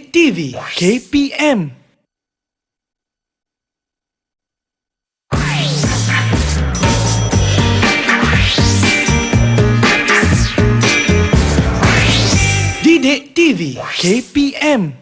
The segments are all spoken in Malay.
Didik TV KPM. Didik TV KPM.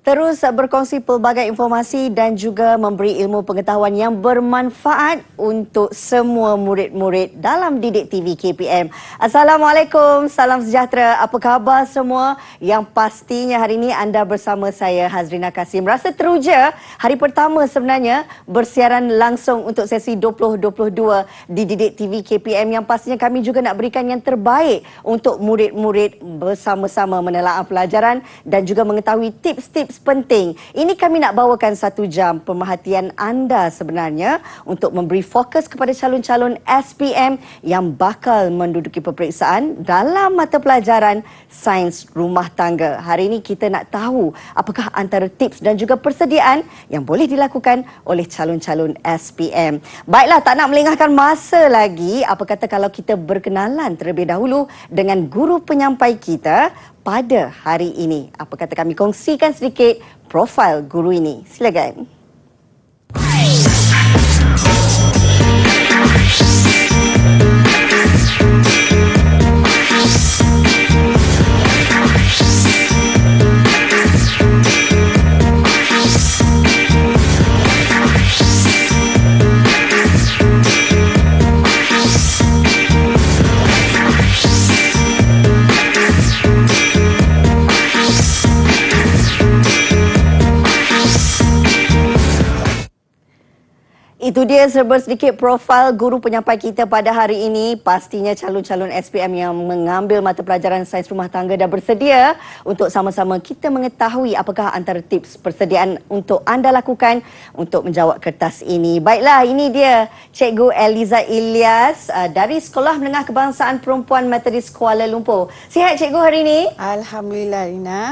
Terus berkongsi pelbagai informasi dan juga memberi ilmu pengetahuan yang bermanfaat untuk semua murid-murid dalam Didik TV KPM. Assalamualaikum, salam sejahtera. Apa khabar semua? Yang pastinya hari ini anda bersama saya Hazrina Kasim. Rasa teruja hari pertama sebenarnya bersiaran langsung untuk sesi 2022 di Didik TV KPM, yang pastinya kami juga nak berikan yang terbaik untuk murid-murid bersama-sama menelaah pelajaran dan juga mengetahui tips-tips penting. Ini kami nak bawakan 1 jam pemerhatian anda sebenarnya untuk memberi fokus kepada calon-calon SPM yang bakal menduduki peperiksaan dalam mata pelajaran Sains Rumah Tangga. Hari ini kita nak tahu apakah antara tips dan juga persediaan yang boleh dilakukan oleh calon-calon SPM. Baiklah, tak nak melengahkan masa lagi, apa kata kalau kita berkenalan terlebih dahulu dengan guru penyampai kita pada hari ini. Apa kata kami kongsikan sedikit profil guru ini. Silakan. Itu dia serba sedikit profil guru penyampai kita pada hari ini. Pastinya calon-calon SPM yang mengambil mata pelajaran Sains Rumah Tangga dah bersedia untuk sama-sama kita mengetahui apakah antara tips persediaan untuk anda lakukan untuk menjawab kertas ini. Baiklah, ini dia Cikgu Eliza Ilyas dari Sekolah Menengah Kebangsaan Perempuan Metodis Kuala Lumpur. Sihat Cikgu hari ini? Alhamdulillah, Ina.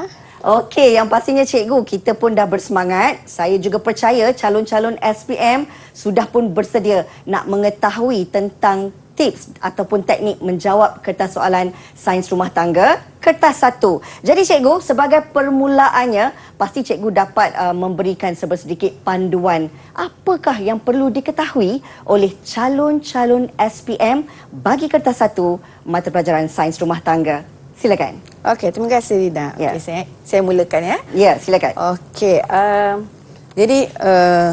Okey, yang pastinya cikgu, kita pun dah bersemangat. Saya juga percaya calon-calon SPM sudah pun bersedia nak mengetahui tentang tips ataupun teknik menjawab kertas soalan Sains Rumah Tangga kertas 1. Jadi cikgu, sebagai permulaannya, pasti cikgu dapat memberikan sedikit panduan apakah yang perlu diketahui oleh calon-calon SPM bagi kertas 1 mata pelajaran Sains Rumah Tangga. Silakan. Okey, terima kasih Rina. Ya. Okay, saya mulakan ya. Ya, silakan. Okey, jadi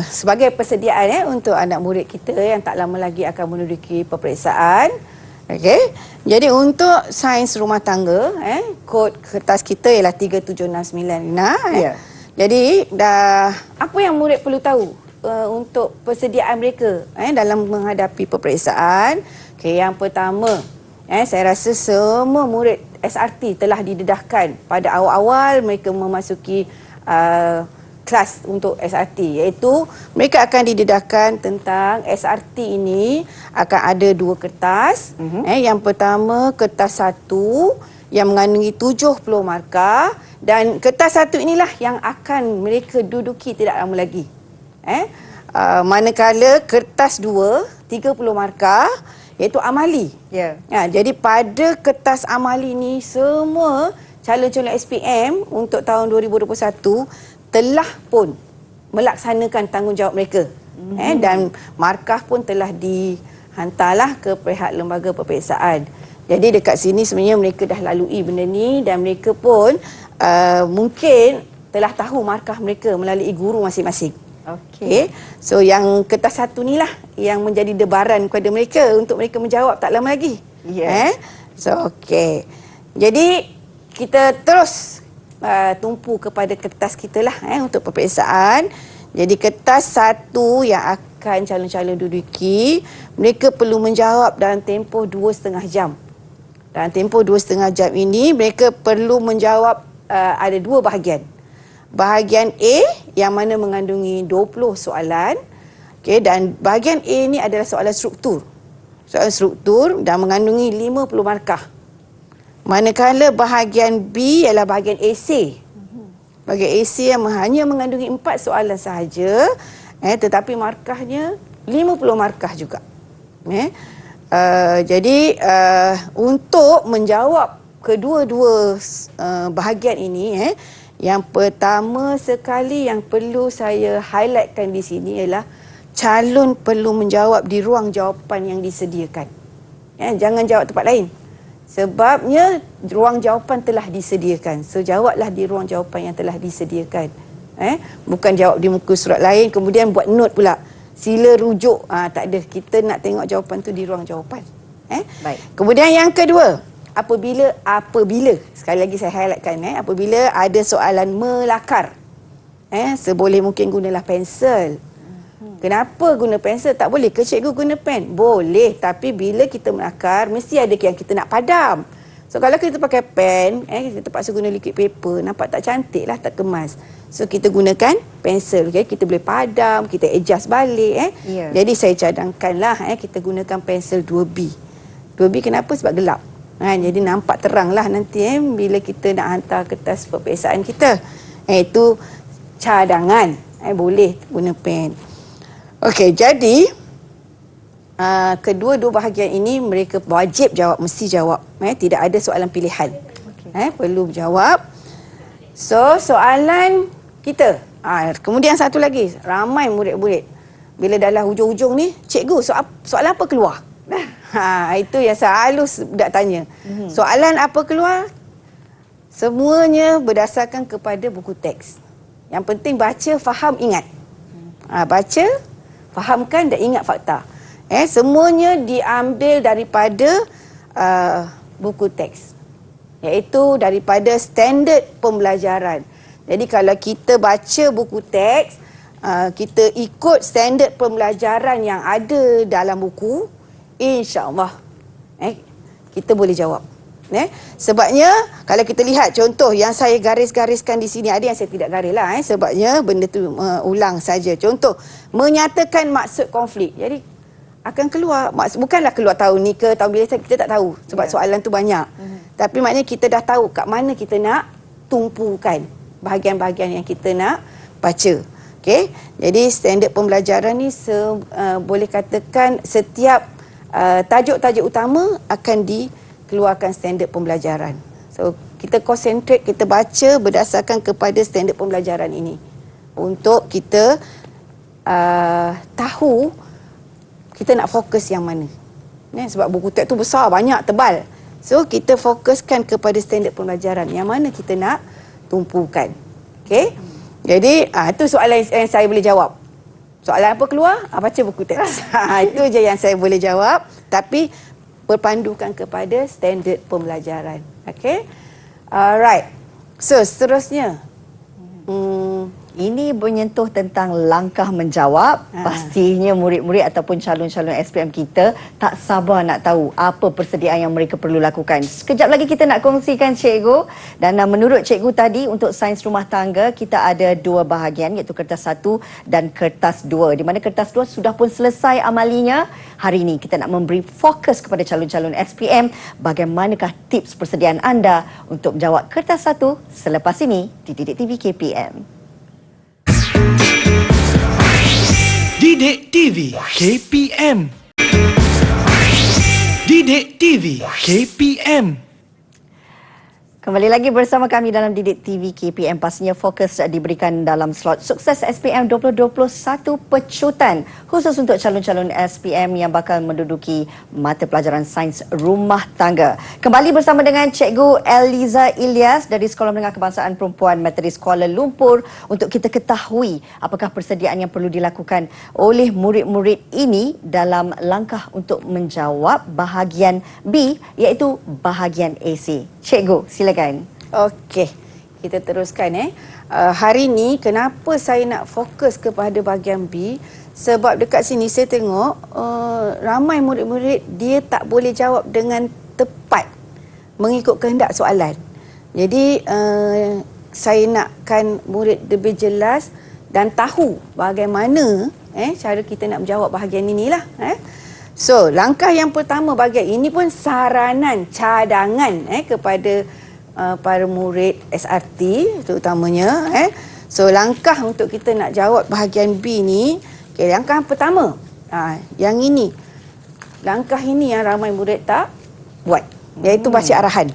sebagai persediaan untuk anak murid kita yang tak lama lagi akan menduduki peperiksaan. Okey. Jadi untuk Sains Rumah Tangga, kod kertas kita ialah 3769 Rina. Ya. Jadi apa yang murid perlu tahu untuk persediaan mereka dalam menghadapi peperiksaan? Okey, yang pertama, saya rasa semua murid SRT telah didedahkan pada awal-awal mereka memasuki kelas untuk SRT, iaitu mereka akan didedahkan tentang SRT ini akan ada 2 kertas. Yang pertama kertas 1 yang mengandungi 70 markah, dan kertas 1 inilah yang akan mereka duduki tidak lama lagi. Manakala kertas 2 30 markah iaitu amali. Ya. Jadi pada kertas amali ni semua calon-calon SPM untuk tahun 2021 telah pun melaksanakan tanggungjawab mereka. Dan markah pun telah dihantarlah ke pihak lembaga peperiksaan. Jadi dekat sini sebenarnya mereka dah lalui benda ni, dan mereka pun mungkin telah tahu markah mereka melalui guru masing-masing. Okey. So yang kertas 1 ni lah yang menjadi debaran kepada mereka untuk mereka menjawab tak lama lagi. Ya. So okey. Jadi kita terus tumpu kepada kertas kita lah untuk peperiksaan. Jadi kertas 1 yang akan calon-calon duduki, mereka perlu menjawab dalam tempoh 2,5 jam. Dalam tempoh 2,5 jam ini mereka perlu menjawab ada 2 bahagian. Bahagian A yang mana mengandungi 20 soalan. Okey, dan bahagian A ni adalah soalan struktur. Soalan struktur dan mengandungi 50 markah. Manakala bahagian B ialah bahagian esei. Bahagian esei yang hanya mengandungi 4 soalan sahaja, tetapi markahnya 50 markah juga. Jadi untuk menjawab kedua-dua bahagian ini, yang pertama sekali yang perlu saya highlightkan di sini ialah calon perlu menjawab di ruang jawapan yang disediakan. Jangan jawab tempat lain. Sebabnya ruang jawapan telah disediakan. So jawablah di ruang jawapan yang telah disediakan. Bukan jawab di muka surat lain kemudian buat note pula. Sila rujuk. Tak ada. Kita nak tengok jawapan tu di ruang jawapan. Baik. Kemudian yang kedua, apabila sekali lagi saya highlightkan, apabila ada soalan melakar, seboleh mungkin gunalah pensel. Kenapa guna pensel? Tak boleh ke cikgu guna pen? Boleh, tapi bila kita melakar mesti ada yang kita nak padam. So kalau kita pakai pen, kita terpaksa guna liquid paper, nampak tak cantik lah, tak kemas. So kita gunakan pensel, kita boleh padam, kita adjust balik. Ya. Jadi saya cadangkanlah kita gunakan pensel 2B. 2B kenapa? Sebab gelap. Jadi nampak terang lah nanti bila kita nak hantar kertas peperiksaan kita. Itu cadangan. Boleh guna pen. Okey, jadi kedua-dua bahagian ini mereka wajib jawab, mesti jawab. Tidak ada soalan pilihan. Perlu jawab. So, soalan kita. Kemudian satu lagi, ramai murid-murid. Bila dah lah hujung-hujung ni, cikgu, soalan apa keluar? Itu yang selalu budak tanya. Soalan apa keluar? Semuanya berdasarkan kepada buku teks. Yang penting baca, faham, ingat. Baca, fahamkan dan ingat fakta. Semuanya diambil daripada buku teks. Iaitu daripada standard pembelajaran. Jadi kalau kita baca buku teks, kita ikut standard pembelajaran yang ada dalam buku, InsyaAllah kita boleh jawab. Sebabnya kalau kita lihat contoh yang saya garis-gariskan di sini, ada yang saya tidak garis lah. Sebabnya benda tu ulang saja. Contoh, menyatakan maksud konflik. Jadi akan keluar, bukanlah keluar tahun ni ke tahun bila, kita tak tahu. Sebab soalan tu banyak. Tapi maknanya kita dah tahu kat mana kita nak tumpukan bahagian-bahagian yang kita nak baca. Okey. Jadi standard pembelajaran ni boleh katakan setiap tajuk-tajuk utama akan dikeluarkan standard pembelajaran. So, kita concentrate, kita baca berdasarkan kepada standard pembelajaran ini. Untuk kita tahu kita nak fokus yang mana. Sebab buku teks tu besar, banyak, tebal. So, kita fokuskan kepada standard pembelajaran. Yang mana kita nak tumpukan. Okey? Jadi, itu soalan yang saya boleh jawab. Soalan apa keluar? Baca buku teks. Itu je yang saya boleh jawab. Tapi berpandukan kepada standard pembelajaran. Okey? Alright. So, seterusnya. Ini menyentuh tentang langkah menjawab. Pastinya murid-murid ataupun calon-calon SPM kita tak sabar nak tahu apa persediaan yang mereka perlu lakukan. Sekejap lagi kita nak kongsikan cikgu. Dan menurut cikgu tadi, untuk sains rumah tangga kita ada dua bahagian, iaitu kertas 1 dan kertas 2. Di mana kertas 2 sudah pun selesai amalinya. Hari ini kita nak memberi fokus kepada calon-calon SPM. Bagaimanakah tips persediaan anda untuk menjawab kertas 1 selepas ini di Didik TV KPM. Didik TV KPM. Didik TV KPM. Kembali lagi bersama kami dalam Didik TV KPM. Pastinya fokus diberikan dalam slot Sukses SPM 2021 Pecutan, khusus untuk calon-calon SPM yang bakal menduduki mata pelajaran sains rumah tangga. Kembali bersama dengan Cikgu Eliza Ilyas dari Sekolah Menengah Kebangsaan Perempuan Metodis Kuala Lumpur untuk kita ketahui apakah persediaan yang perlu dilakukan oleh murid-murid ini dalam langkah untuk menjawab bahagian B, iaitu bahagian AC. Cikgu, silakan. Okey, kita teruskan. Hari ni kenapa saya nak fokus kepada bahagian B? Sebab dekat sini saya tengok ramai murid-murid dia tak boleh jawab dengan tepat mengikut kehendak soalan. Jadi saya nakkan murid lebih jelas dan tahu bagaimana cara kita nak menjawab bahagian inilah. So, langkah yang pertama bahagian ini pun saranan, cadangan kepada para murid SRT terutamanya. So, langkah untuk kita nak jawab bahagian B ni, langkah pertama, yang ini. Langkah ini yang ramai murid tak buat, iaitu baca arahan.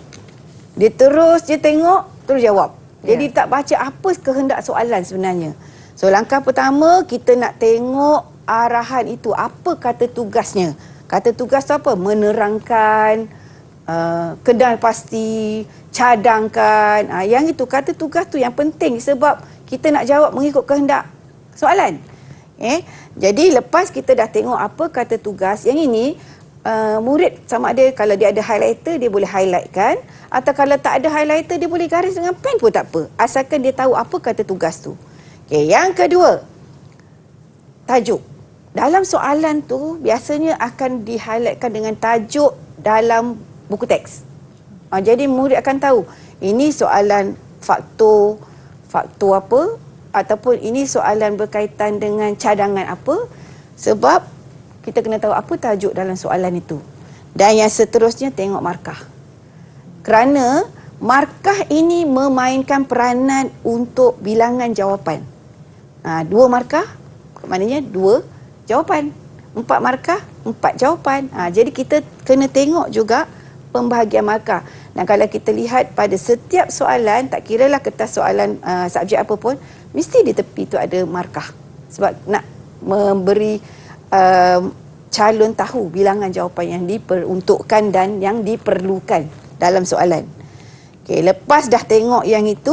Dia terus je tengok, terus jawab. Jadi tak baca apa kehendak soalan sebenarnya. So langkah pertama, kita nak tengok arahan itu, apa kata tugasnya. Kata tugas tu apa? Menerangkan, kedal pasti, cadangkan. Yang itu kata tugas tu yang penting sebab kita nak jawab mengikut kehendak soalan. Jadi lepas kita dah tengok apa kata tugas, yang ini murid sama ada kalau dia ada highlighter dia boleh highlightkan, atau kalau tak ada highlighter dia boleh garis dengan pen pun tak apa, asalkan dia tahu apa kata tugas tu. Okey, yang kedua, tajuk. Dalam soalan tu biasanya akan di-highlightkan dengan tajuk dalam buku teks. Jadi murid akan tahu ini soalan faktor apa, ataupun ini soalan berkaitan dengan cadangan apa, sebab kita kena tahu apa tajuk dalam soalan itu. Dan yang seterusnya tengok markah. Kerana markah ini memainkan peranan untuk bilangan jawapan. 2 markah maknanya 2 jawapan. 4 markah 4 jawapan. Jadi kita kena tengok juga pembahagian markah. Dan kalau kita lihat pada setiap soalan, tak kiralah kertas soalan subjek apa pun, mesti di tepi tu ada markah. Sebab nak memberi calon tahu bilangan jawapan yang diperuntukkan dan yang diperlukan dalam soalan. Okey, lepas dah tengok yang itu,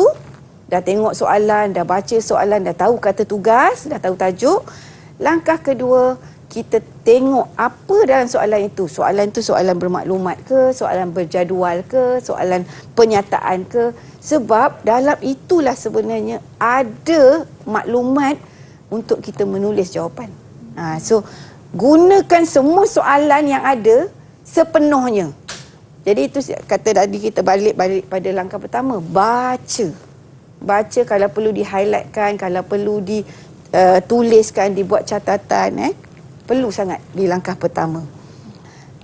dah tengok soalan, dah baca soalan, dah tahu kata tugas, dah tahu tajuk, langkah kedua, kita tengok apa dalam soalan itu. Soalan itu soalan bermaklumat ke, soalan berjadual ke, soalan penyataan ke. Sebab dalam itulah sebenarnya ada maklumat untuk kita menulis jawapan. So, gunakan semua soalan yang ada sepenuhnya. Jadi itu kata tadi, kita balik pada langkah pertama. Baca. Baca, kalau perlu di-highlightkan, kalau perlu dituliskan, dibuat catatan. Perlu sangat di langkah pertama.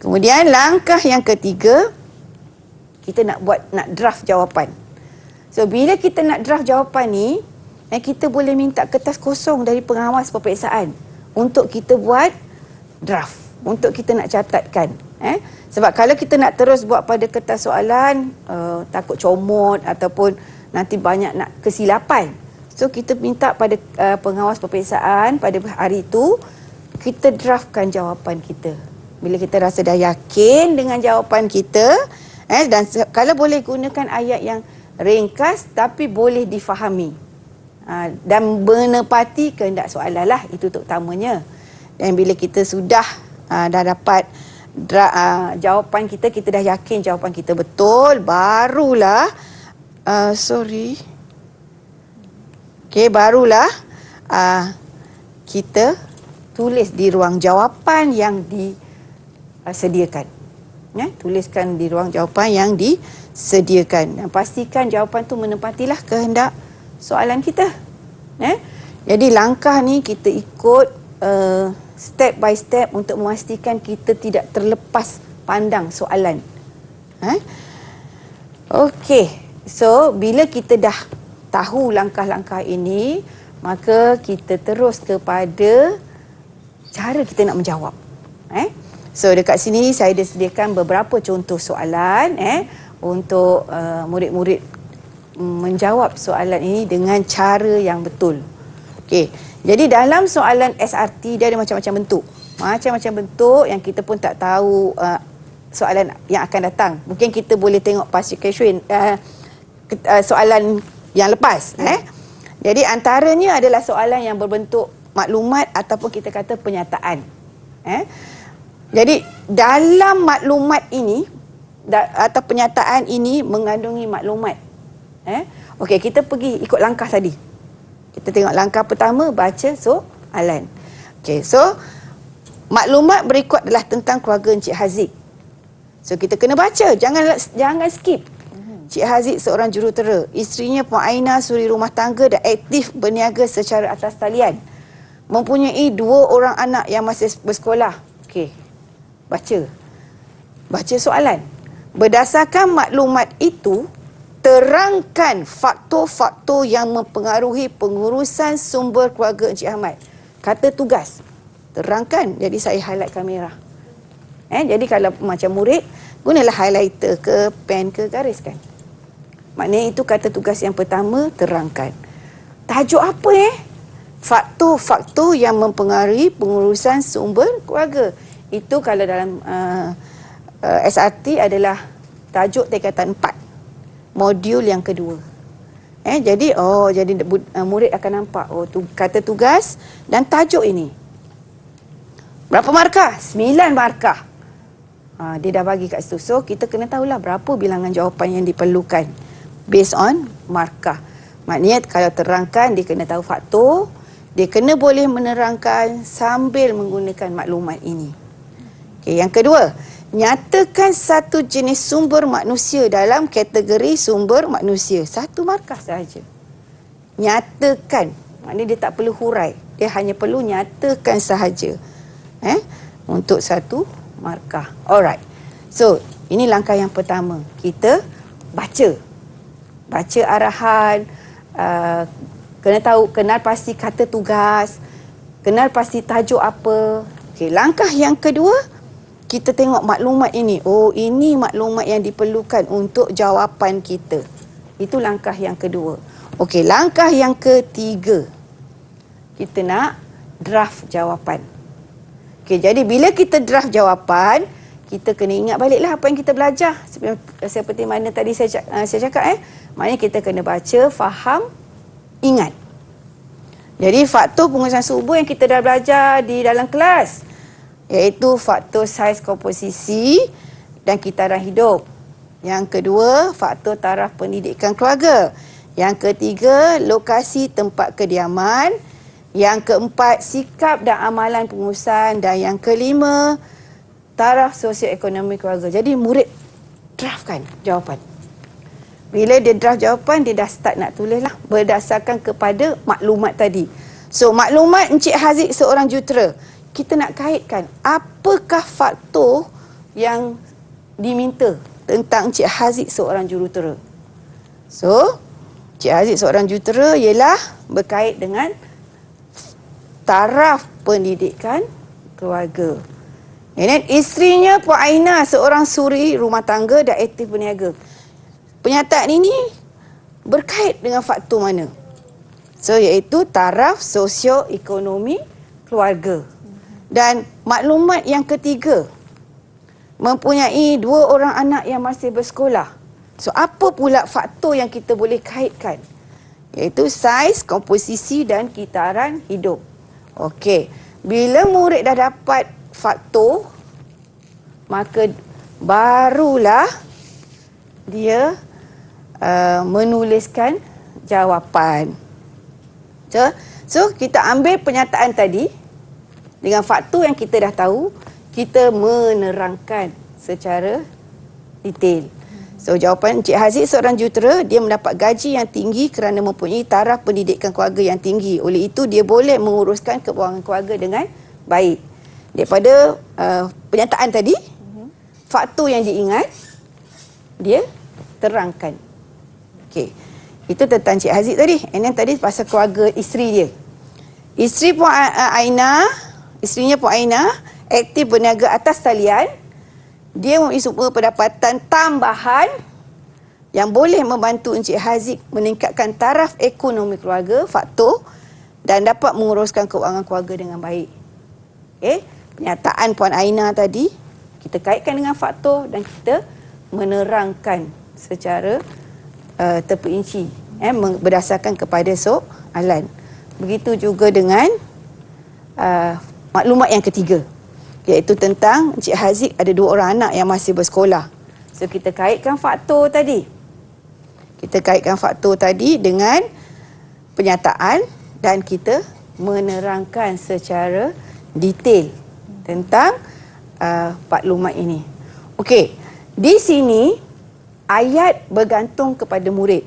Kemudian langkah yang ketiga, kita nak draft jawapan. So bila kita nak draft jawapan ni, kita boleh minta kertas kosong dari pengawas peperiksaan untuk kita buat draft, untuk kita nak catatkan. Sebab kalau kita nak terus buat pada kertas soalan, takut comot ataupun nanti banyak nak kesilapan. So kita minta pada pengawas peperiksaan pada hari itu, kita draftkan jawapan kita. Bila kita rasa dah yakin dengan jawapan kita, dan kalau boleh gunakan ayat yang ringkas tapi boleh difahami, dan menepati kehendak soalan lah, itu terutamanya. Dan bila kita sudah dah dapat jawapan kita, kita dah yakin jawapan kita betul, barulah barulah kita tulis di ruang jawapan yang disediakan. Tuliskan di ruang jawapan yang disediakan. Dan pastikan jawapan tu menepatilah kehendak soalan kita. Jadi langkah ni kita ikut step by step untuk memastikan kita tidak terlepas pandang soalan. Okey. So, bila kita dah tahu langkah-langkah ini, maka kita terus kepada cara kita nak menjawab. So, dekat sini saya dah sediakan beberapa contoh soalan untuk murid-murid menjawab soalan ini dengan cara yang betul. Okey. Jadi dalam soalan SRT dia ada macam-macam bentuk. Macam-macam bentuk yang kita pun tak tahu soalan yang akan datang. Mungkin kita boleh tengok past question soalan yang lepas. Jadi antaranya adalah soalan yang berbentuk maklumat ataupun kita kata penyataan. Jadi dalam maklumat ini atau penyataan ini mengandungi maklumat. Okey, kita pergi ikut langkah tadi. Kita tengok langkah pertama, baca soalan. Okey, so maklumat berikut adalah tentang keluarga Encik Haziq. So kita kena baca, jangan skip. Encik Haziq seorang jurutera, isterinya Puan Aina suri rumah tangga dan aktif berniaga secara atas talian. Mempunyai 2 orang anak yang masih bersekolah. Okey. Baca soalan. Berdasarkan maklumat itu, terangkan faktor-faktor yang mempengaruhi pengurusan sumber keluarga Encik Ahmad. Kata tugas. Terangkan. Jadi saya highlight kamera. Jadi kalau macam murid, gunalah highlighter ke, pen ke, gariskan. Maknanya itu kata tugas yang pertama, terangkan. Tajuk apa Faktor-faktor yang mempengaruhi pengurusan sumber keluarga. Itu kalau dalam SRT adalah tajuk tingkatan 4. Modul yang kedua. Jadi murid akan nampak kata tugas dan tajuk ini. Berapa markah? 9 markah. Dia dah bagi kat situ. So kita kena tahulah berapa bilangan jawapan yang diperlukan based on markah. Maknanya kalau terangkan dia kena tahu faktor, dia kena boleh menerangkan sambil menggunakan maklumat ini. Okey, yang kedua, nyatakan satu jenis sumber manusia dalam kategori sumber manusia. 1 markah sahaja. Nyatakan. Maknanya dia tak perlu hurai. Dia hanya perlu nyatakan sahaja. Untuk 1 markah. Alright. So, ini langkah yang pertama. Kita baca. Baca arahan. Kenal pasti kata tugas. Kenal pasti tajuk apa. Okey, langkah yang kedua, kita tengok maklumat ini. Ini maklumat yang diperlukan untuk jawapan kita. Itu langkah yang kedua. Okey, langkah yang ketiga. Kita nak draft jawapan. Okey, jadi bila kita draft jawapan, kita kena ingat baliklah apa yang kita belajar. Seperti mana tadi saya cakap. Maknanya kita kena baca, faham, ingat. Jadi faktor pengurusan sumber yang kita dah belajar di dalam kelas, iaitu faktor saiz komposisi dan kitaran hidup. Yang kedua, faktor taraf pendidikan keluarga. Yang ketiga, lokasi tempat kediaman. Yang keempat, sikap dan amalan pengurusan. Dan yang kelima, taraf sosioekonomi keluarga. Jadi murid draftkan jawapan. Bila dia draft jawapan, dia dah start nak tulis lah berdasarkan kepada maklumat tadi. So, maklumat Encik Haziq seorang jurutera. Kita nak kaitkan apakah faktor yang diminta tentang Encik Haziq seorang jurutera. So, Encik Haziq seorang jurutera ialah berkait dengan taraf pendidikan keluarga. Dan isterinya Puan Aina seorang suri rumah tangga dan aktif berniaga. Pernyataan ini berkait dengan faktor mana? So, iaitu taraf sosioekonomi keluarga. Dan maklumat yang ketiga, mempunyai 2 orang anak yang masih bersekolah. So, apa pula faktor yang kita boleh kaitkan? Iaitu saiz, komposisi dan kitaran hidup. Okey, bila murid dah dapat faktor, maka barulah dia menuliskan jawapan. So, kita ambil pernyataan tadi dengan faktor yang kita dah tahu, kita menerangkan secara detail. So, jawapan Encik Haziq seorang jurutera, dia mendapat gaji yang tinggi kerana mempunyai taraf pendidikan keluarga yang tinggi. Oleh itu, dia boleh menguruskan keuangan keluarga dengan baik. Daripada pernyataan tadi, faktor yang diingat, dia terangkan. Okey. Itu tentang Encik Haziq tadi. And then tadi pasal keluarga isteri dia. Isteri Puan Aina, isterinya Puan Aina, aktif berniaga atas talian. Dia mempunyai sumber pendapatan tambahan yang boleh membantu Encik Haziq meningkatkan taraf ekonomi keluarga, faktor, dan dapat menguruskan keuangan keluarga dengan baik. Pernyataan Puan Aina tadi, kita kaitkan dengan faktor dan kita menerangkan secara terperinci berdasarkan kepada soalan. Begitu juga dengan maklumat yang ketiga, iaitu tentang Encik Haziq ada 2 orang anak yang masih bersekolah. So, kita kaitkan faktor tadi. Kita kaitkan faktor tadi dengan pernyataan dan kita menerangkan secara detail tentang maklumat ini. Okey, di sini ayat bergantung kepada murid.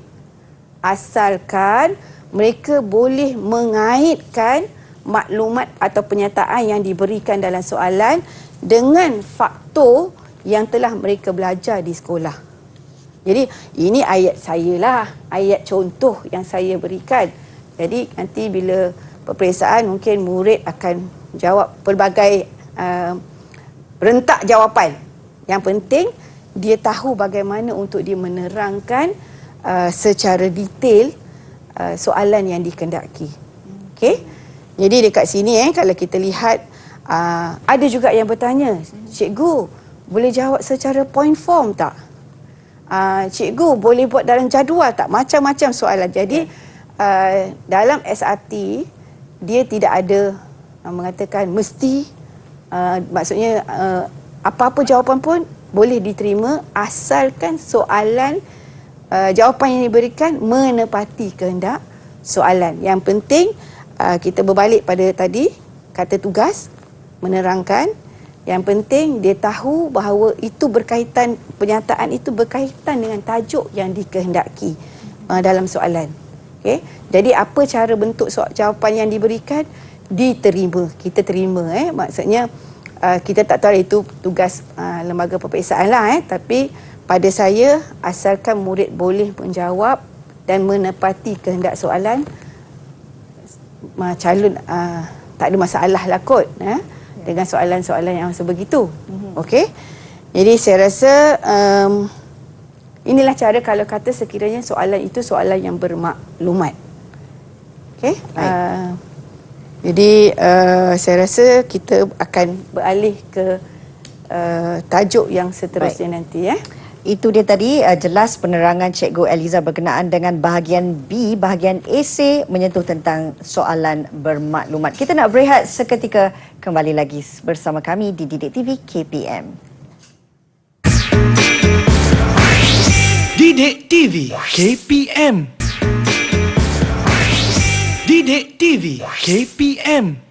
Asalkan mereka boleh mengaitkan maklumat atau pernyataan yang diberikan dalam soalan dengan faktor yang telah mereka belajar di sekolah. Jadi, ini ayat saya lah, ayat contoh yang saya berikan. Jadi, nanti bila peperiksaan mungkin murid akan jawab pelbagai rentak jawapan. Yang penting, dia tahu bagaimana untuk dia menerangkan secara detail soalan yang dikendaki. Okey. Jadi dekat sini kalau kita lihat ada juga yang bertanya, cikgu boleh jawab secara point form tak? Cikgu boleh buat dalam jadual tak? Macam-macam soalan. Jadi dalam SRT dia tidak ada mengatakan mesti, maksudnya apa-apa jawapan pun boleh diterima asalkan soalan jawapan yang diberikan menepati kehendak soalan. Yang penting kita berbalik pada tadi kata tugas, menerangkan. Yang penting dia tahu bahawa itu berkaitan, penyataan itu berkaitan dengan tajuk yang dikehendaki dalam soalan. Okay? Jadi apa cara bentuk jawapan yang diberikan, diterima, kita terima. Maksudnya kita tak tahu itu tugas lembaga peperiksaan lah. Tapi pada saya, asalkan murid boleh menjawab dan menepati kehendak soalan, calon tak ada masalah lah kot dengan soalan-soalan yang sebegitu. Okey. Jadi saya rasa inilah cara kalau kata sekiranya soalan itu soalan yang bermaklumat. Okey. Jadi saya rasa kita akan beralih ke tajuk yang seterusnya nanti Itu dia tadi jelas penerangan Cikgu Eliza berkenaan dengan bahagian B, bahagian esei menyentuh tentang soalan bermaklumat. Kita nak berehat seketika, kembali lagi bersama kami di Didik TV KPM. Didik TV KPM. Didik TV KPM.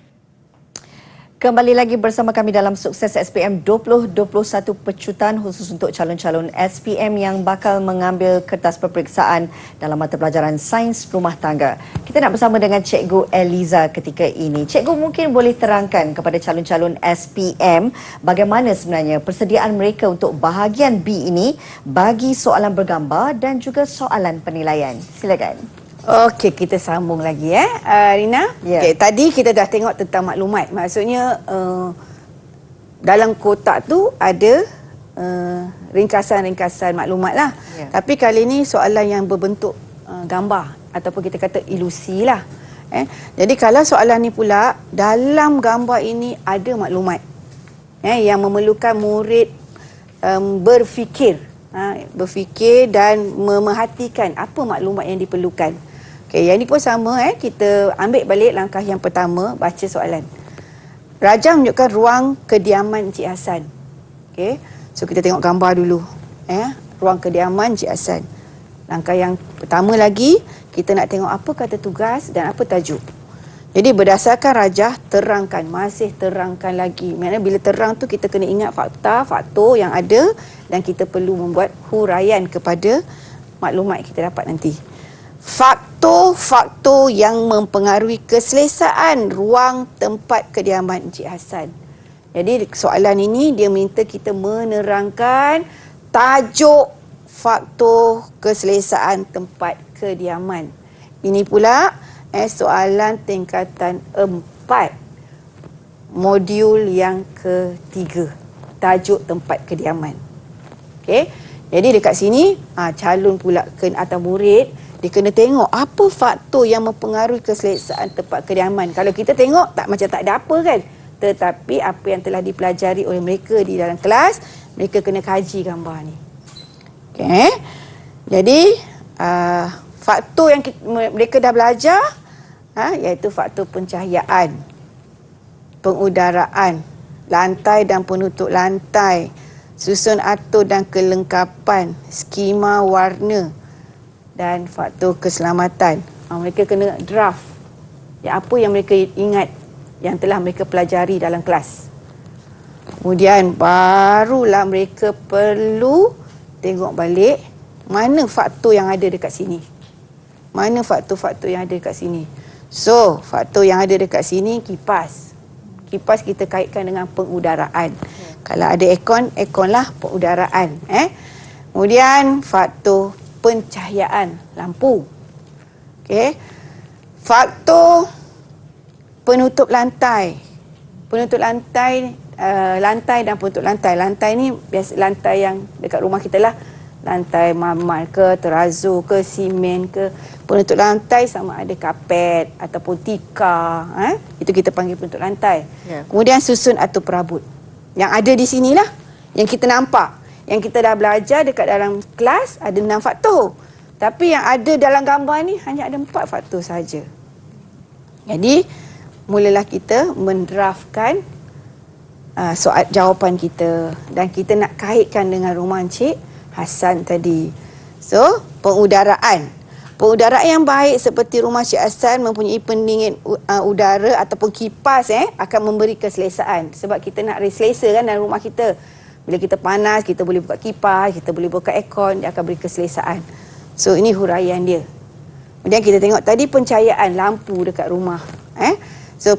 Kembali lagi bersama kami dalam Sukses SPM 2021 pecutan khusus untuk calon-calon SPM yang bakal mengambil kertas peperiksaan dalam mata pelajaran Sains Rumah Tangga. Kita nak bersama dengan Cikgu Eliza ketika ini. Cikgu mungkin boleh terangkan kepada calon-calon SPM bagaimana sebenarnya persediaan mereka untuk bahagian B ini bagi soalan bergambar dan juga soalan penilaian. Silakan. Okey, kita sambung lagi Rina. Ya. Okey, tadi kita dah tengok tentang maklumat. Maksudnya dalam kotak tu ada ringkasan-ringkasan maklumat lah. Ya. Tapi kali ni soalan yang berbentuk gambar ataupun kita kata ilusi lah. Jadi kalau soalan ni pula dalam gambar ini ada maklumat yang memerlukan murid berfikir dan memerhatikan apa maklumat yang diperlukan. Okey, yang ni pun sama kita ambil balik langkah yang pertama, baca soalan. Raja menunjukkan ruang kediaman Encik Hassan. Okey. So kita tengok gambar dulu. Ruang kediaman Encik Hassan. Langkah yang pertama lagi, kita nak tengok apa kata tugas dan apa tajuk. Jadi berdasarkan rajah, terangkan, masih terangkan lagi. Maksudnya bila terang tu kita kena ingat faktor yang ada dan kita perlu membuat huraian kepada maklumat yang kita dapat nanti. Faktor-faktor yang mempengaruhi keselesaan ruang tempat kediaman Encik Hassan. Jadi soalan ini dia minta kita menerangkan tajuk faktor keselesaan tempat kediaman. Ini pula soalan tingkatan 4, modul yang ketiga, tajuk tempat kediaman. Okey. Jadi dekat sini calon pula atau murid dia kena tengok apa faktor yang mempengaruhi keselesaan tempat kediaman. Kalau kita tengok macam tak ada apa kan. Tetapi apa yang telah dipelajari oleh mereka di dalam kelas, mereka kena kaji gambar ni. Okey. Jadi faktor yang mereka dah belajar iaitu faktor pencahayaan, pengudaraan, lantai dan penutup lantai, susun atur dan kelengkapan, skema warna dan faktor keselamatan. Mereka kena draft apa yang mereka ingat yang telah mereka pelajari dalam kelas. Kemudian barulah mereka perlu tengok balik mana faktor yang ada dekat sini. Mana faktor-faktor yang ada dekat sini. So, faktor yang ada dekat sini kipas. Kipas kita kaitkan dengan pengudaraan. Kalau ada aircon, airconlah pengudaraan. Kemudian faktor pencahayaan, lampu. Okey. Faktor penutup lantai. Penutup lantai, lantai dan penutup lantai. Lantai ni biasa lantai yang dekat rumah kita lah. lantai marmar ke, terazur ke, simen ke. Penutup lantai sama ada kapet ataupun tikar. Itu kita panggil penutup lantai. Ya. Kemudian susun atau perabot. Yang ada di sinilah yang kita nampak. Yang kita dah belajar dekat dalam kelas ada 6 faktor. Tapi yang ada dalam gambar ni hanya ada 4 faktor saja. Jadi, mulalah kita mendraftkan soal jawapan kita dan kita nak kaitkan dengan rumah Encik Hassan tadi. So, pengudaraan. Pengudaraan yang baik seperti rumah Encik Hassan mempunyai pendingin udara ataupun kipas akan memberi keselesaan. Sebab kita nak selesa kan dalam rumah kita. Bila kita panas, kita boleh buka kipas, kita boleh buka aircon, dia akan beri keselesaan. So, ini huraian dia. Kemudian kita tengok tadi pencahayaan lampu dekat rumah. So,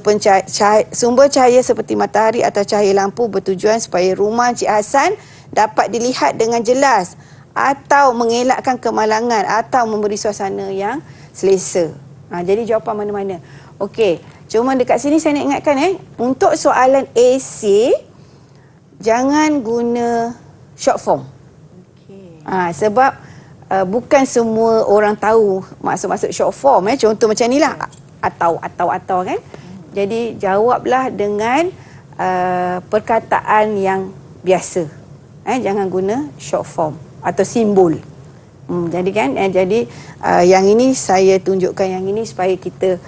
sumber cahaya seperti matahari atau cahaya lampu bertujuan supaya rumah Encik Hassan dapat dilihat dengan jelas atau mengelakkan kemalangan atau memberi suasana yang selesa. Jadi jawapan mana-mana. Okey, cuma dekat sini saya nak ingatkan untuk soalan AC jangan guna short form. Sebab bukan semua orang tahu maksud-maksud short form. Contoh macam ni lah. Atau kan. Jadi jawablah dengan perkataan yang biasa. Jangan guna short form atau simbol. Jadi kan, yang ini saya tunjukkan yang ini supaya kita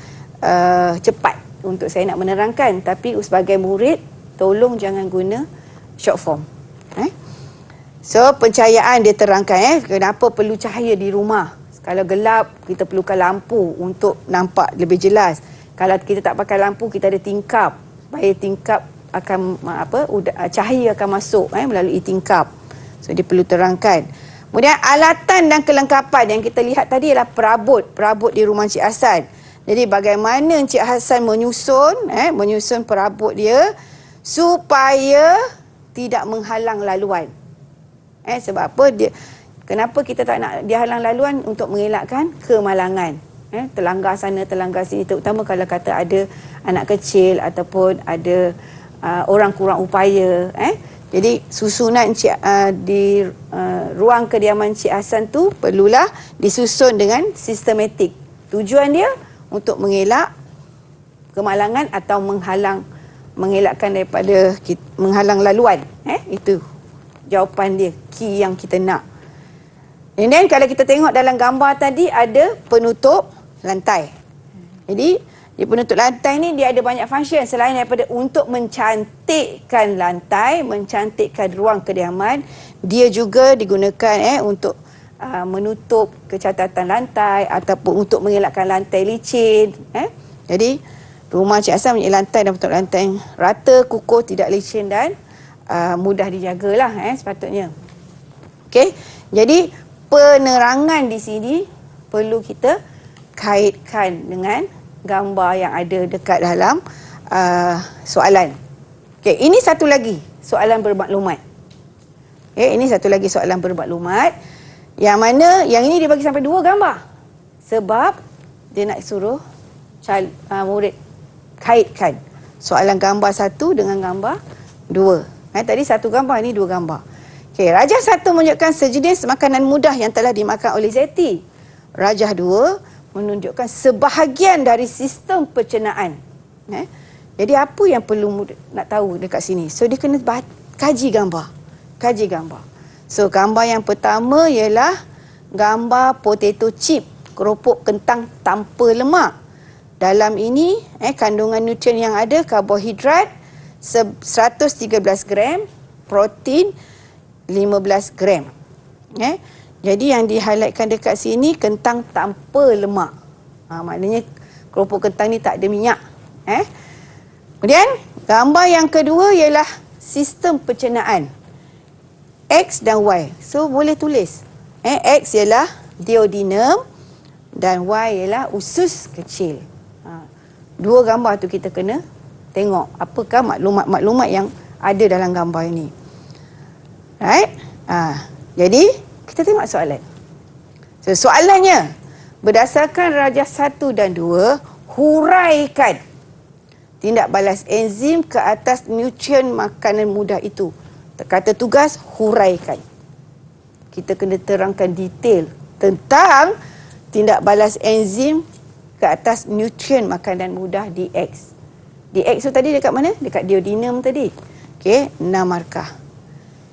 cepat untuk saya nak menerangkan. Tapi sebagai murid, tolong jangan guna short form. So, pencahayaan dia terangkan kenapa perlu cahaya di rumah. Kalau gelap, kita perlukan lampu untuk nampak lebih jelas. Kalau kita tak pakai lampu, kita ada tingkap. Supaya tingkap akan cahaya akan masuk melalui tingkap. So, dia perlu terangkan. Kemudian alatan dan kelengkapan yang kita lihat tadi ialah perabot di rumah Encik Hassan. Jadi bagaimana Encik Hassan menyusun perabot dia supaya tidak menghalang laluan. Sebab apa kenapa kita tak nak dia halang laluan? Untuk mengelakkan kemalangan. Terlanggar sana, terlanggar sini. Terutama kalau kata ada anak kecil ataupun ada orang kurang upaya. Jadi susunan di ruang kediaman Encik Hassan tu perlulah disusun dengan sistematik. Tujuan dia untuk mengelak kemalangan atau mengelakkan daripada menghalang laluan. Itu jawapan dia, key yang kita nak. And then kalau kita tengok dalam gambar tadi ada penutup lantai. Jadi di penutup lantai ni dia ada banyak function selain daripada untuk mencantikkan lantai, mencantikkan ruang kediaman, dia juga digunakan untuk menutup kecacatan lantai ataupun untuk mengelakkan lantai licin. Jadi rumah Encik Hassan mempunyai lantai dan penutup lantai yang rata, kukuh, tidak licin dan mudah dijagalah sepatutnya. Okey. Jadi penerangan di sini perlu kita kaitkan dengan gambar yang ada dekat dalam soalan. Okey, ini satu lagi soalan bermaklumat. Ini satu lagi soalan bermaklumat yang mana yang ini dia bagi sampai 2 gambar. Sebab dia nak suruh murid kaitkan soalan gambar 1 dengan gambar 2. Tadi 1 gambar, ini 2 gambar. Okey, rajah 1 menunjukkan sejenis makanan mudah yang telah dimakan oleh Zeti. Rajah 2 menunjukkan sebahagian dari sistem pencernaan. Jadi apa yang perlu nak tahu dekat sini? So dia kena kaji gambar. So gambar yang pertama ialah gambar potato chip, keropok kentang tanpa lemak. Dalam ini kandungan nutrien yang ada karbohidrat 113 gram, protein 15 gram. Jadi yang di-highlightkan dekat sini kentang tanpa lemak. Maknanya keropok kentang ni tak ada minyak. Kemudian gambar yang kedua ialah sistem pencernaan. X dan Y. So boleh tulis. X ialah duodenum dan Y ialah usus kecil. 2 gambar tu kita kena tengok apakah maklumat-maklumat yang ada dalam gambar ini. Right? Jadi kita tengok soalan. So, soalannya, berdasarkan rajah 1 dan 2, huraikan tindak balas enzim ke atas nutrien makanan mudah itu. Kata tugas, huraikan. kita kena terangkan detail tentang tindak balas enzim ke atas nutrien makanan mudah DX. DX tu tadi dekat mana? Dekat duodenum tadi. Okey, 6 markah.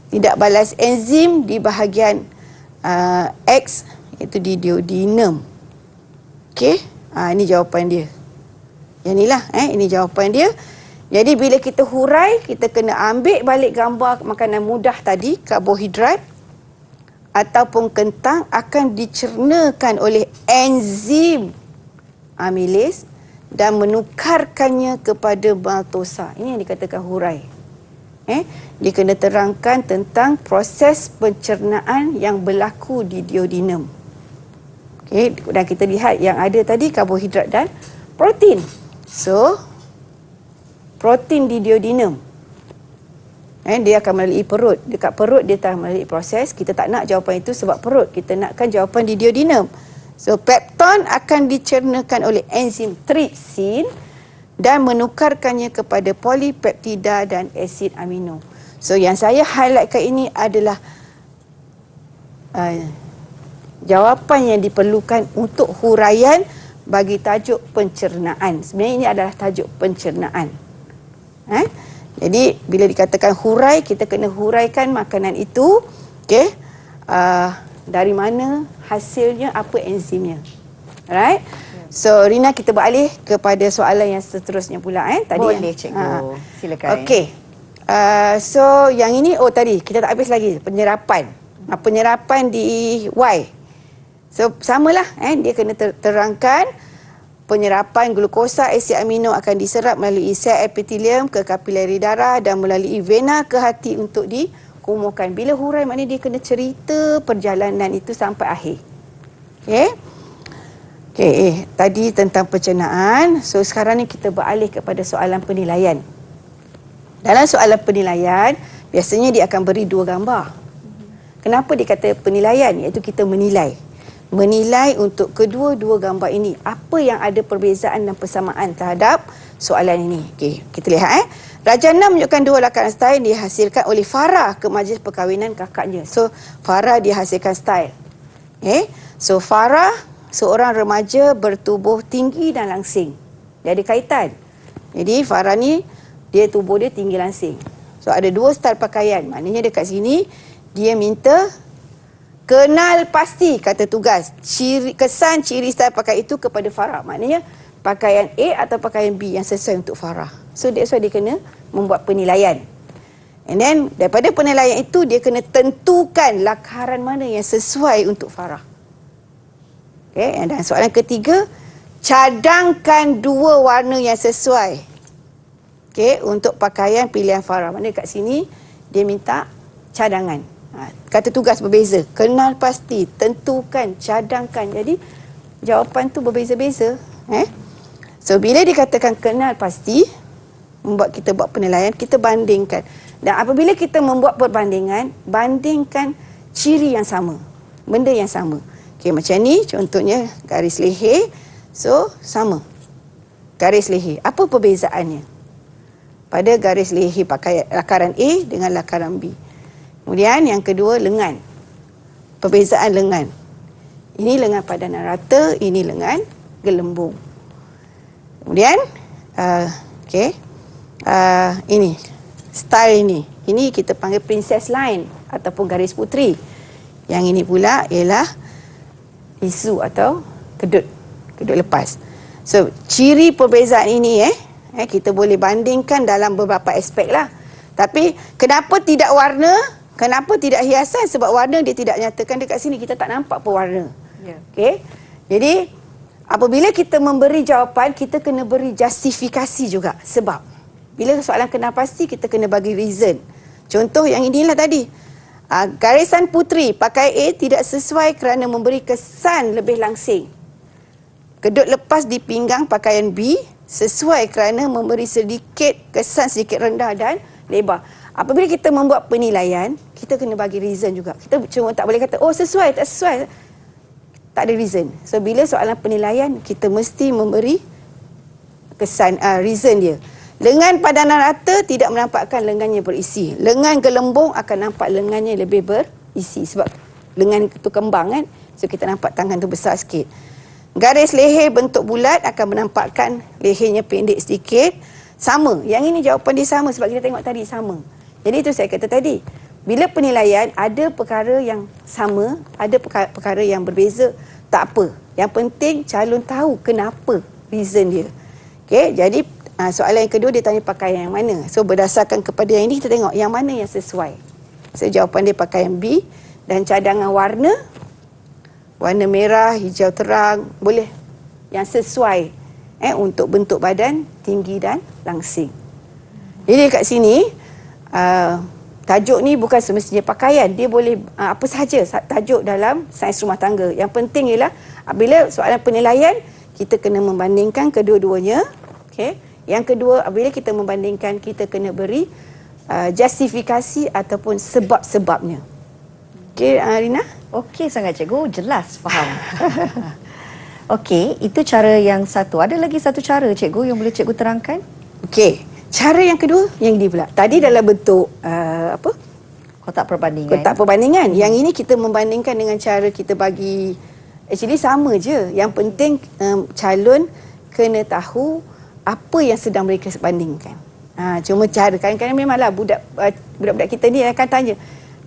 Tindak balas enzim di bahagian X, iaitu di duodenum. Okey, ini jawapan dia. Yang inilah, ini jawapan dia. Jadi bila kita hurai, kita kena ambil balik gambar makanan mudah tadi, karbohidrat ataupun kentang akan dicernakan oleh enzim amilis dan menukarkannya kepada maltosa. Ini yang dikatakan hurai. Dia kena terangkan tentang proses pencernaan yang berlaku di duodenum. Okay, dan kita lihat yang ada tadi karbohidrat dan protein. So, protein di duodenum. Dia akan melalui perut. Dekat perut dia akan melalui proses. Kita tak nak jawapan itu sebab perut. Kita nakkan jawapan di duodenum. So, pepton akan dicernakan oleh enzim trypsin dan menukarkannya kepada polipeptida dan asid amino. So, yang saya highlightkan ini adalah jawapan yang diperlukan untuk huraian bagi tajuk pencernaan. Sebenarnya ini adalah tajuk pencernaan. Jadi bila dikatakan hurai, kita kena huraikan makanan itu, okey, dari mana hasilnya, apa enzimnya. Alright. So Rina, kita beralih kepada soalan yang seterusnya pula. Tadi boleh cikgu, silakan. Okey. So yang ini, tadi kita tak habis lagi penyerapan. Penyerapan di Y. So samalah, dia kena terangkan penyerapan glukosa asid amino akan diserap melalui sel epitelium ke kapilari darah dan melalui vena ke hati untuk dikumuhkan. Bila hurai maknanya dia kena cerita perjalanan itu sampai akhir. Okey, tadi tentang pencernaan. So sekarang ni kita beralih kepada soalan penilaian. Dalam soalan penilaian, biasanya dia akan beri 2 gambar. Kenapa dia kata penilaian? Iaitu kita menilai. Menilai untuk kedua-dua gambar ini. Apa yang ada perbezaan dan persamaan terhadap soalan ini. Okey, kita lihat. Rajana menunjukkan 2 lakaran style dihasilkan oleh Farah ke majlis perkahwinan kakaknya. So, Farah dihasilkan style. So, Farah seorang remaja bertubuh tinggi dan langsing. Dia ada kaitan. Jadi, Farah ni, tubuh dia tinggi langsing. So, ada 2 style pakaian. Maknanya dekat sini, dia minta kenal pasti, kata tugas, kesan ciri style pakaian itu kepada Farah. Maknanya pakaian A atau pakaian B yang sesuai untuk Farah. So that's why dia kena membuat penilaian. And then daripada penilaian itu dia kena tentukan lakaran mana yang sesuai untuk Farah. Okay, dan soalan ketiga, cadangkan 2 warna yang sesuai. Okay, untuk pakaian pilihan Farah. Maknanya kat sini dia minta cadangan. Kata tugas berbeza. Kenal pasti, tentukan, cadangkan. Jadi jawapan tu berbeza-beza. So bila dikatakan kenal pasti, membuat kita buat penilaian, kita bandingkan. Dan apabila kita membuat perbandingan, bandingkan ciri yang sama, benda yang sama. Okey, macam ni contohnya garis leher. So sama. Garis leher. Apa perbezaannya pada garis leher pakai lakaran A dengan lakaran B? Kemudian yang kedua, lengan. Perbezaan lengan. Ini lengan padanan rata, ini lengan gelembung. Kemudian, ini, style ini. Ini kita panggil princess line ataupun garis puteri. Yang ini pula ialah isu atau kedut lepas. So, ciri perbezaan ini kita boleh bandingkan dalam beberapa aspek lah. Tapi, kenapa tidak warna? Kenapa tidak hiasan? Sebab warna dia tidak nyatakan dekat sini. Kita tak nampak pewarna. Okey. Jadi, apabila kita memberi jawapan, kita kena beri justifikasi juga. Sebab, bila soalan kenal pasti, kita kena bagi reason. Contoh yang inilah tadi. Garisan puteri, pakai A tidak sesuai kerana memberi kesan lebih langsing. Kedut lepas di pinggang pakaian B, sesuai kerana memberi kesan sedikit rendah dan lebar. Apabila kita membuat penilaian, kita kena bagi reason juga. Kita cuma tak boleh kata, sesuai, tak sesuai. Tak ada reason. So, bila soalan penilaian, kita mesti memberi kesan, reason dia. Lengan padanan rata tidak menampakkan lengannya berisi. Lengan gelembung akan nampak lengannya lebih berisi. Sebab lengan tu kembang kan. So kita nampak tangan tu besar sikit. Garis leher bentuk bulat akan menampakkan lehernya pendek sedikit. Sama. Yang ini jawapan dia sama sebab kita tengok tadi sama. Jadi itu saya kata tadi. Bila penilaian ada perkara yang sama, ada perkara yang berbeza, tak apa. Yang penting calon tahu kenapa reason dia. Okey, jadi soalan yang kedua dia tanya pakaian yang mana. So berdasarkan kepada yang ini kita tengok yang mana yang sesuai. So jawapan dia pakaian B dan cadangan warna merah, hijau terang, boleh yang sesuai untuk bentuk badan tinggi dan langsing. Jadi kat sini tajuk ni bukan semestinya pakaian, dia boleh apa sahaja tajuk dalam sains rumah tangga. Yang penting ialah bila soalan penilaian kita kena membandingkan kedua-duanya. Okey. Yang kedua, bila kita membandingkan kita kena beri justifikasi ataupun sebab-sebabnya. Okey, Rina? Okey sangat cikgu, jelas, faham. Okey, itu cara yang satu. Ada lagi satu cara cikgu yang boleh cikgu terangkan? Okey, cara yang kedua yang dia pula. Tadi dalam bentuk Kotak perbandingan. Kotak perbandingan. Yang ini kita membandingkan dengan cara kita bagi, actually sama je. Yang penting calon kena tahu apa yang sedang mereka bandingkan. Cuma cara kadang-kadang memanglah budak-budak kita ni akan tanya,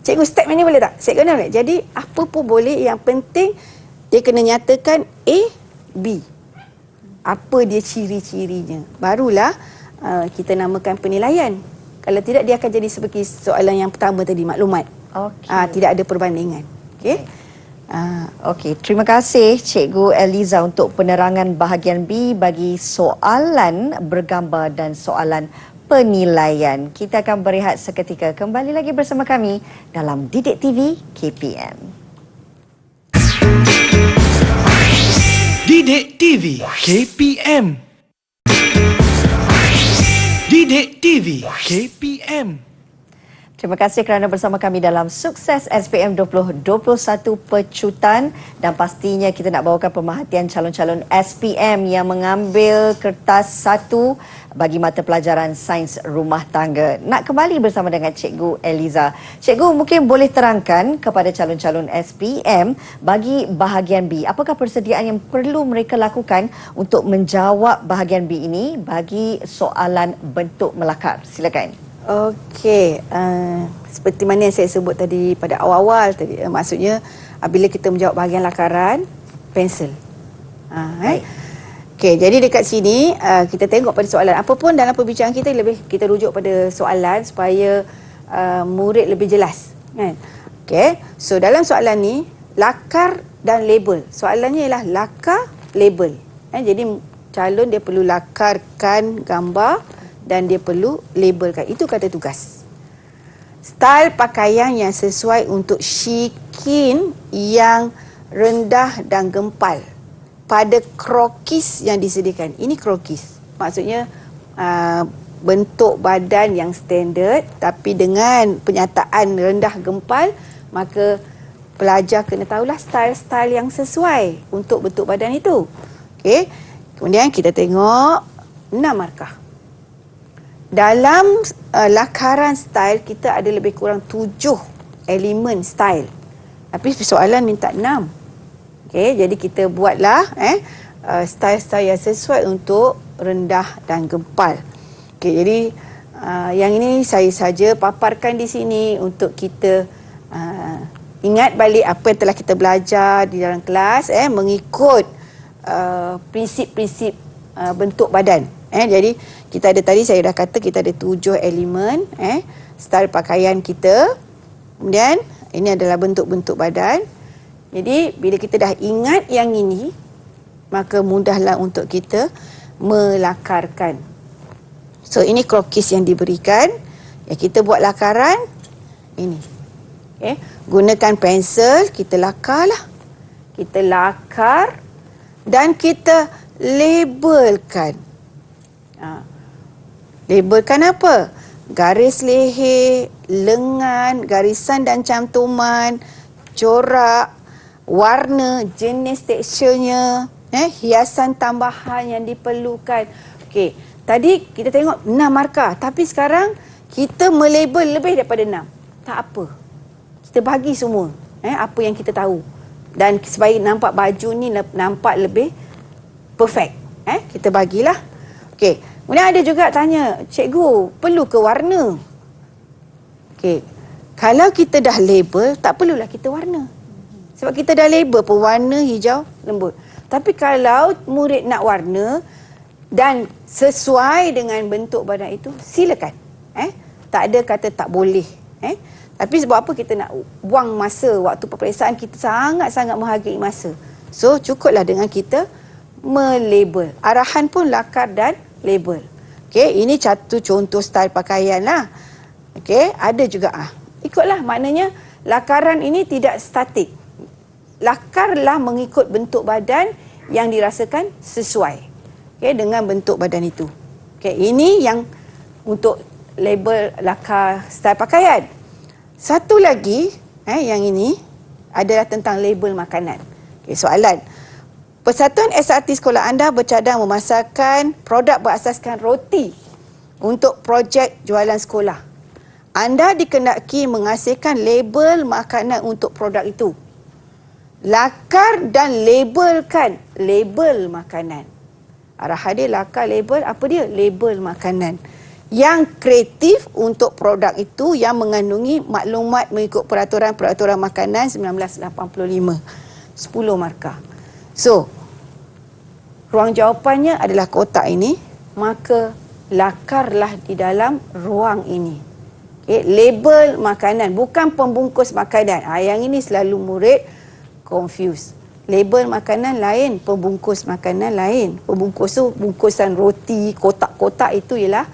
cikgu step ini boleh tak? Step kena boleh. Jadi apa pun boleh, yang penting dia kena nyatakan A, B. Apa dia ciri-cirinya. Barulah kita namakan penilaian. Kalau tidak dia akan jadi seperti soalan yang pertama tadi, maklumat. Okey. Tidak ada perbandingan. Okey. Okey, terima kasih Cikgu Eliza untuk penerangan bahagian B bagi soalan bergambar dan soalan penilaian. Kita akan berehat seketika. Kembali lagi bersama kami dalam Didik TV KPM. Didik TV KPM. Didik TV KPM. Terima kasih kerana bersama kami dalam Sukses SPM 2021 Pecutan, dan pastinya kita nak bawakan pemerhatian calon-calon SPM yang mengambil kertas 1 bagi mata pelajaran Sains Rumah Tangga. Nak kembali bersama dengan Cikgu Eliza. Cikgu mungkin boleh terangkan kepada calon-calon SPM bagi bahagian B, apakah persediaan yang perlu mereka lakukan untuk menjawab bahagian B ini bagi soalan bentuk melakar. Silakan. Okey, seperti mana yang saya sebut tadi pada awal-awal tadi, maksudnya bila kita menjawab bahagian lakaran, pensel. Okey, jadi dekat sini kita tengok pada soalan. Apapun dalam perbincangan kita lebih kita rujuk pada soalan supaya murid lebih jelas, kan? Okey, so dalam soalan ni lakar dan label. Soalannya ialah lakar, label. Jadi calon dia perlu lakarkan gambar dan dia perlu labelkan. Itu kata tugas. Style pakaian yang sesuai untuk shikin yang rendah dan gempal pada krokis yang disediakan. Ini krokis. Maksudnya bentuk badan yang standard tapi dengan penyataan rendah gempal, maka pelajar kena tahulah style-style yang sesuai untuk bentuk badan itu. Okey. Kemudian kita tengok 6 markah. Dalam lakaran style kita ada lebih kurang 7 elemen style. Tapi soalan minta 6. Okey, jadi kita buatlah style-style yang sesuai untuk rendah dan gempal. Okey, jadi yang ini saya saja paparkan di sini untuk kita ingat balik apa yang telah kita belajar di dalam kelas, mengikut prinsip-prinsip bentuk badan. Jadi kita ada tadi saya dah kata kita ada 7 elemen style pakaian kita. Kemudian ini adalah bentuk-bentuk badan. Jadi bila kita dah ingat yang ini, maka mudahlah untuk kita melakarkan. So ini krokis yang diberikan. Ya, kita buat lakaran ini. Okay. Gunakan pensel, kita lakarlah. Kita lakar dan kita labelkan. Labelkan apa? Garis leher, lengan, garisan dan cantuman, corak, warna, jenis teksturnya, hiasan tambahan yang diperlukan. Okey, tadi kita tengok 6 markah, tapi sekarang kita melabel lebih daripada 6. Tak apa. Kita bagi semua. apa yang kita tahu. Dan supaya nampak baju ni nampak lebih perfect. Kita bagilah. Okey. Kemudian ada juga tanya, cikgu, perlu ke warna? Okey. Kalau kita dah label, tak perlulah kita warna. Sebab kita dah label pun warna hijau lembut. Tapi kalau murid nak warna dan sesuai dengan bentuk badan itu, silakan. Tak ada kata tak boleh. Tapi sebab apa kita nak buang masa waktu peperiksaan, kita sangat-sangat menghargai masa. So, cukuplah dengan kita melabel. Arahan pun lakar dan label. Okey, ini satu contoh style pakaian lah. Okey, ada juga ikutlah, maknanya lakaran ini tidak statik. Lakarlah mengikut bentuk badan yang dirasakan sesuai. Okey, dengan bentuk badan itu. Okey, ini yang untuk label lakar style pakaian. Satu lagi, yang ini adalah tentang label makanan. Okey, soalan. Persatuan SRT sekolah anda bercadang memasarkan produk berasaskan roti untuk projek jualan sekolah. Anda dikenaki mengasihkan label makanan untuk produk itu. Lakar dan labelkan label makanan. Arahan dia lakar, label, apa dia? Label makanan. Yang kreatif untuk produk itu yang mengandungi maklumat mengikut peraturan-peraturan makanan 1985. 10 markah. So, ruang jawapannya adalah kotak ini, maka lakarlah di dalam ruang ini. Okay, label makanan, bukan pembungkus makanan. Yang ini selalu murid confuse. Label makanan lain, pembungkus makanan lain. Pembungkus tu bungkusan roti, kotak-kotak itu ialah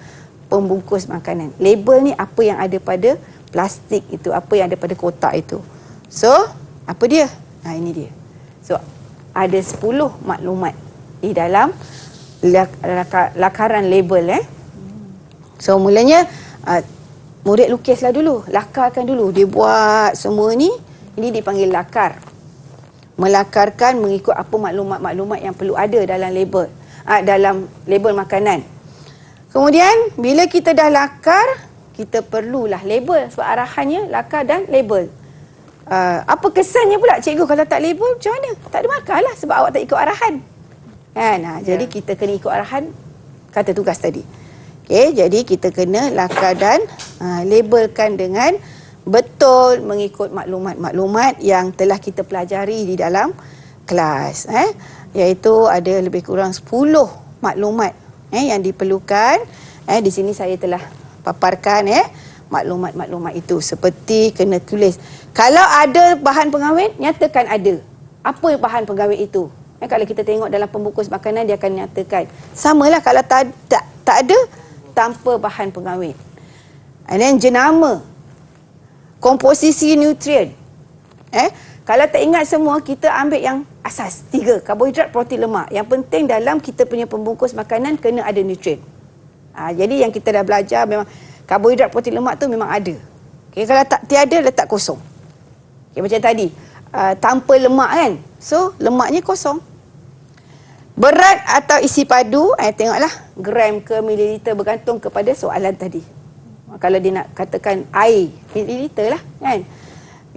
pembungkus makanan. Label ni apa yang ada pada plastik itu, apa yang ada pada kotak itu. So, apa dia? Ini dia. So, ada 10 maklumat di dalam lakaran label. So, mulanya murid lukislah dulu, lakarkan dulu. Dia buat semua ni, ini dipanggil lakar. Melakarkan mengikut apa maklumat-maklumat yang perlu ada dalam label. Dalam label makanan. Kemudian, bila kita dah lakar, kita perlulah label. Sebab arahannya lakar dan label. Apa kesannya pula cikgu kalau tak label? Macam mana? Tak ada markah lah sebab awak tak ikut arahan. Jadi kita kena ikut arahan kata tugas tadi. Okay, jadi kita kena lakar dan labelkan dengan betul mengikut maklumat-maklumat yang telah kita pelajari di dalam kelas. Iaitu ada lebih kurang 10 maklumat yang diperlukan. Di sini saya telah paparkan maklumat-maklumat itu. Seperti kena tulis. Kalau ada bahan pengawet, nyatakan ada. Apa bahan pengawet itu? Kalau kita tengok dalam pembungkus makanan, dia akan nyatakan. Samalah kalau tak ada, tanpa bahan pengawet. And then jenama. Komposisi nutrien. Kalau tak ingat semua, kita ambil yang asas. 3, karbohidrat, protein, lemak. Yang penting dalam kita punya pembungkus makanan, kena ada nutrien. Jadi yang kita dah belajar, memang karbohidrat, protein, lemak tu memang ada. Okay, kalau tiada, letak kosong. Okay, macam tadi. Tanpa lemak kan. So, lemaknya kosong. Berat atau isi padu, tengoklah. Gram ke mililiter bergantung kepada soalan tadi. Kalau dia nak katakan air, mililiter lah kan.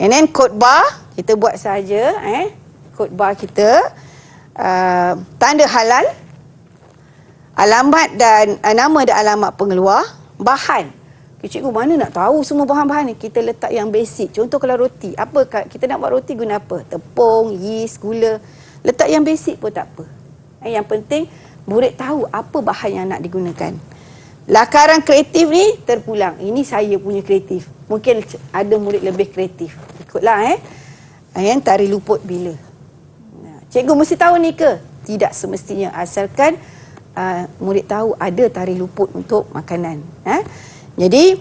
And then code bar, kita buat saja. Code bar kita. Tanda halal. Alamat dan nama dan alamat pengeluar. Bahan. Cikgu mana nak tahu semua bahan-bahan ni? Kita letak yang basic. Contoh kalau roti. Apa kita nak buat roti guna apa? Tepung, yeast, gula. Letak yang basic pun tak apa. Yang penting murid tahu apa bahan yang nak digunakan. Lakaran kreatif ni terpulang. Ini saya punya kreatif. Mungkin ada murid lebih kreatif. Ikutlah Yang tari luput bila. Cikgu mesti tahu ni ke? Tidak semestinya. Asalkan murid tahu ada tari luput untuk makanan. Jadi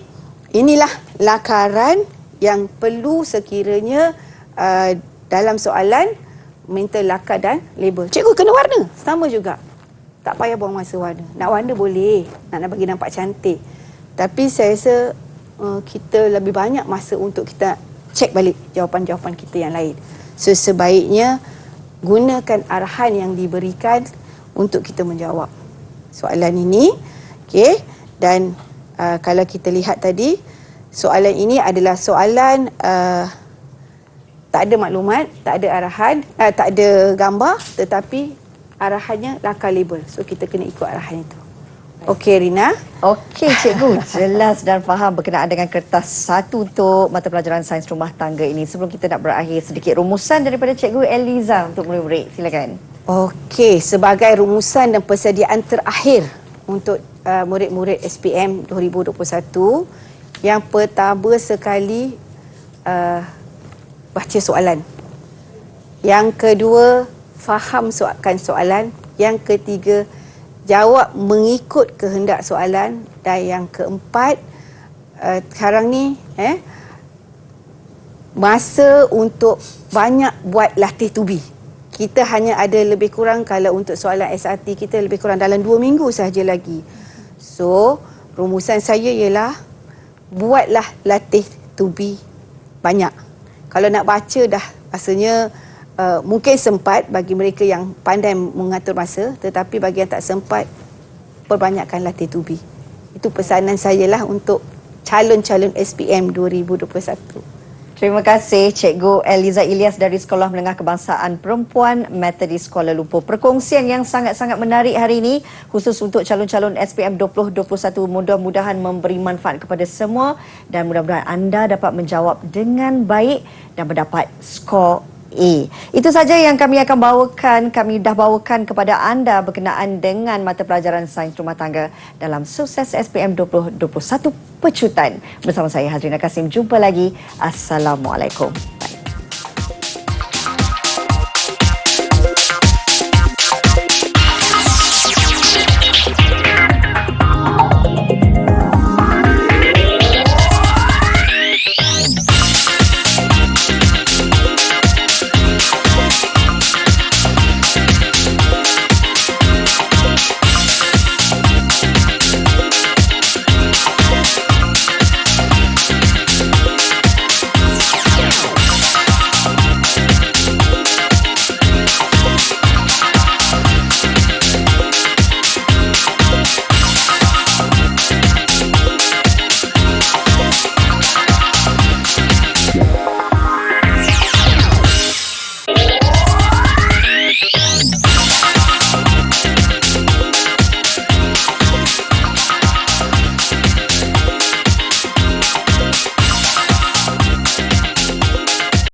inilah lakaran yang perlu sekiranya dalam soalan minta lakar dan label. Cikgu kena warna. Sama juga. Tak payah buang masa warna. Nak warna boleh. Nak bagi nampak cantik. Tapi saya rasa kita lebih banyak masa untuk kita cek balik jawapan-jawapan kita yang lain. So, sebaiknya gunakan arahan yang diberikan untuk kita menjawab soalan ini. Okay. Dan kalau kita lihat tadi, soalan ini adalah soalan tak ada maklumat, tak ada arahan, tak ada gambar, tetapi arahannya langkah label. So kita kena ikut arahan itu. Okey Rina. Okey cikgu, jelas dan faham berkenaan dengan kertas 1 untuk mata pelajaran sains rumah tangga ini. Sebelum kita nak berakhir, sedikit rumusan daripada cikgu Eliza untuk murid-murid. Silakan. Okey, sebagai rumusan dan persediaan terakhir untuk murid-murid SPM 2021, yang pertama sekali baca soalan. Yang kedua, faham soalan. Yang ketiga, jawab mengikut kehendak soalan. Dan yang keempat, sekarang ni masa untuk banyak buat latih tubi. Kita hanya ada lebih kurang, kalau untuk soalan SRT kita lebih kurang dalam 2 minggu sahaja lagi. So, rumusan saya ialah buatlah latih tubi banyak. Kalau nak baca dah rasanya mungkin sempat bagi mereka yang pandai mengatur masa, tetapi bagi yang tak sempat, perbanyakkan latih tubi. Itu pesanan saya lah untuk calon-calon SPM 2021. Terima kasih Cikgu Eliza Ilyas dari Sekolah Menengah Kebangsaan Perempuan Methodist Kuala Lumpur. Perkongsian yang sangat-sangat menarik hari ini khusus untuk calon-calon SPM 2021. Mudah-mudahan memberi manfaat kepada semua dan mudah-mudahan anda dapat menjawab dengan baik dan mendapat skor A. Itu saja yang kami akan bawakan. Kami dah bawakan kepada anda berkenaan dengan mata pelajaran sains rumah tangga dalam Sukses SPM 2021 Pecutan. Bersama saya Hazrina Kasim. Jumpa lagi. Assalamualaikum.